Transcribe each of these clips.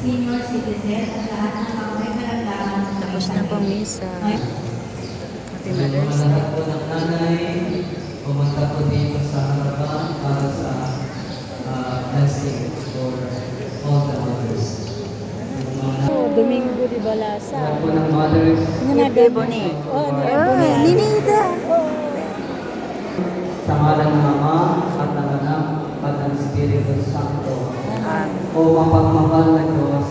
senior citizen at lahat ng mga may kalagahan ng Tapos na pong misa. Happy Yung Mother's mga Day. anak po ng nanay, pumunta po dito sa harapan para sa blessing for all the mothers. Yung mga anak Domingo di Balasa. po ng mothers, Ebony. Oh, Ninida. sa ngalan ng Ama at ng Anak at ng Espiritu Santo. O mapagmahal na Diyos,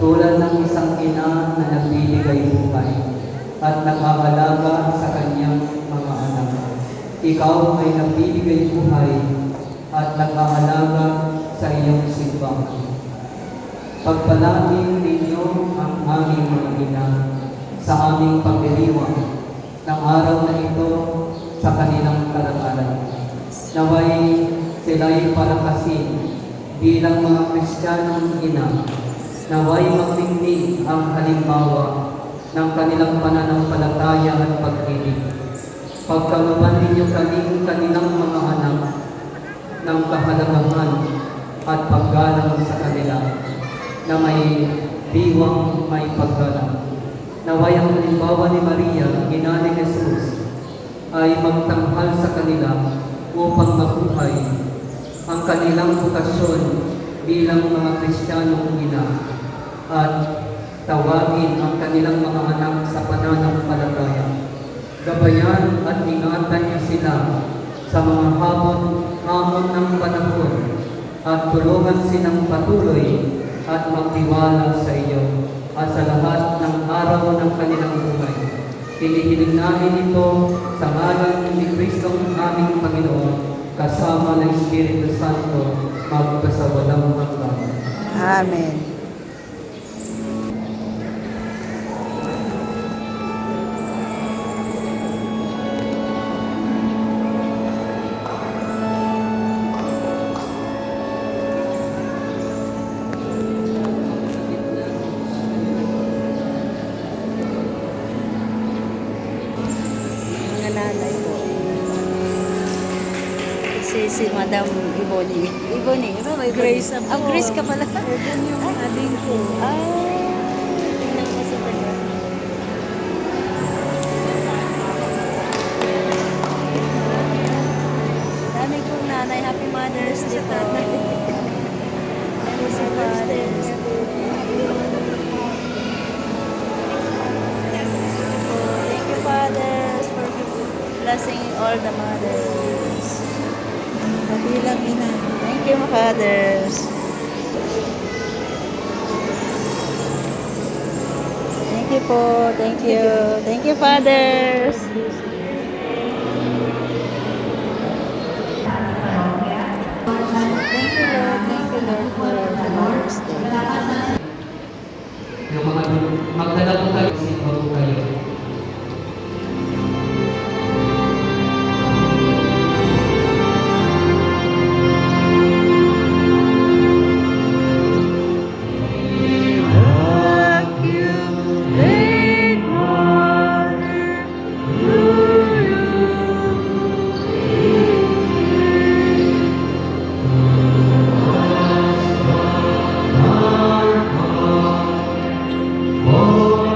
tulad ng isang ina na nagbibigay buhay at nag-aalaga sa kanyang mga anak. Ikaw ay nagbibigay buhay at nag-aalaga sa iyong simbahan. Pagpalain ninyo ang aming mga ina sa aming pagdiriwang ng araw na ito sa kanilang kalagayan. Naway sila'y palakasin bilang mga Kristiyanong ina. Naway magtingnig ang halimbawa ng kanilang pananampalataya at pag-ibig. Pagkalooban ninyo kanilang mga anak ng kahalagahan at paggalang sa kanila na may diwang may paggalang. Naway ang halimbawa ni Maria, ina ni Jesus, ay magtanghal sa kanila upang mabuhay ang kanilang bukasyon bilang mga Kristiyanong ina at tawagin ang kanilang mga anak sa pananampalataya. Gabayan at ingatan niyo sila sa mga hamon ng panahon at tulungan silang patuloy at magtiwala sa iyo at sa lahat ng araw ng kanilang buhay. Hinihiling namin ito sa ngalan ni Kristong aming Panginoon kasama ng Espiritu Santo magpasawalang hanggan. Amen. Mga nanay po. Si Madam Iboni. Iboni, iba ba Iboni? Grace ako. Ah, Grace ka pala. Yan yung ading ko. Tingnan ko sa kanya. Dami kong nanay. Happy Mother's Day po. Happy Mother's Day. Thank you, Fathers, for blessing all the mothers. Kabilang ina. Thank you, Fathers. Thank you po. Thank you. Thank you, Fathers. Thank you, Lord. Thank you, Lord, for the Mother's Day. Yung mga magdala po kayo, simba po kayo. Oh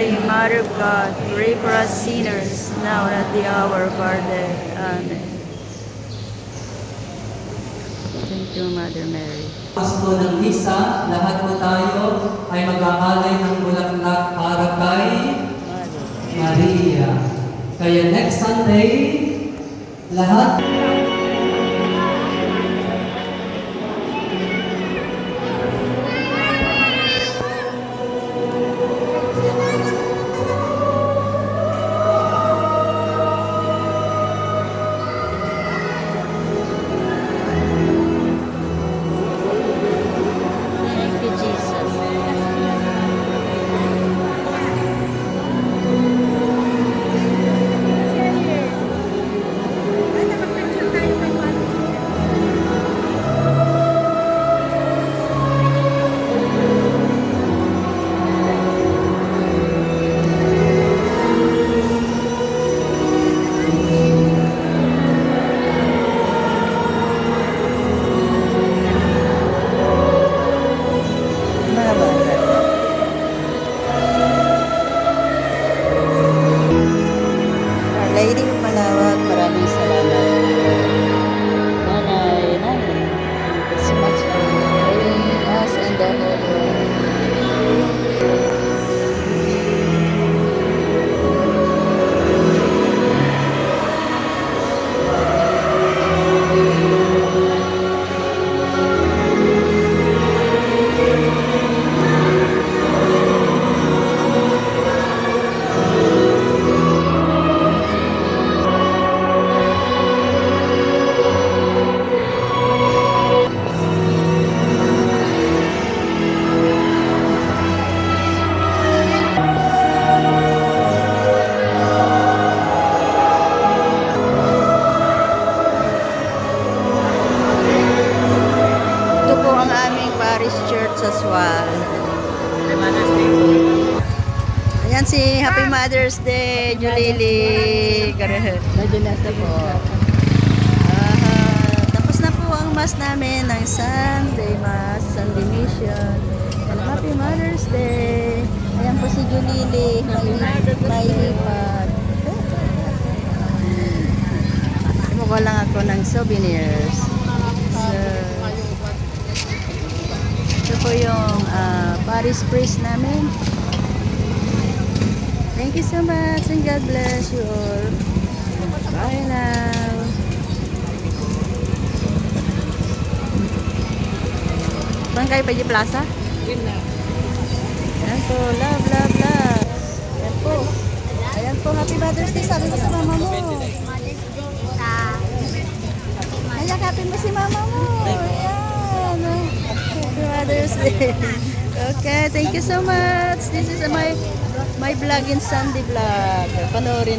Mary, Mother of God, pray for us sinners, now and at the hour of our death. Amen. Thank you, Mother Mary. Pasto ng misa, lahat po tayo ay mag-aalay ng bulaklak para kay Maria. Kaya next Sunday, lahat Thank you, Jesus. Mga bata. Our Lady of Malawag, maraming salamat. Nanay, Nanay, thank you so much for praying us and the whole world. Ito po ang aming Parish Church sa Swal. Ayan si Happy Mother's Day, Julili. Ito po. Tapos na po ang Mass namin ng Sunday Mass, Sunday Mission. And Happy Mother's Day. Ayan po si Julili, may hipag. Kumuha lang ako ng souvenirs. So, ito po yung Parish priest namin. Thank you so much and God bless you all. Bye now. Saan kayo pa di plaza? Ayan po, love, love, love. Ayan po. Ayan po, Happy Mother's Day. Sabi mo sa mama mo. Ayakapin mo si mama mo. Ayan. Happy Mother's Day. Okay, thank you so much. This is my vlog in Sunday vlog. Panoorin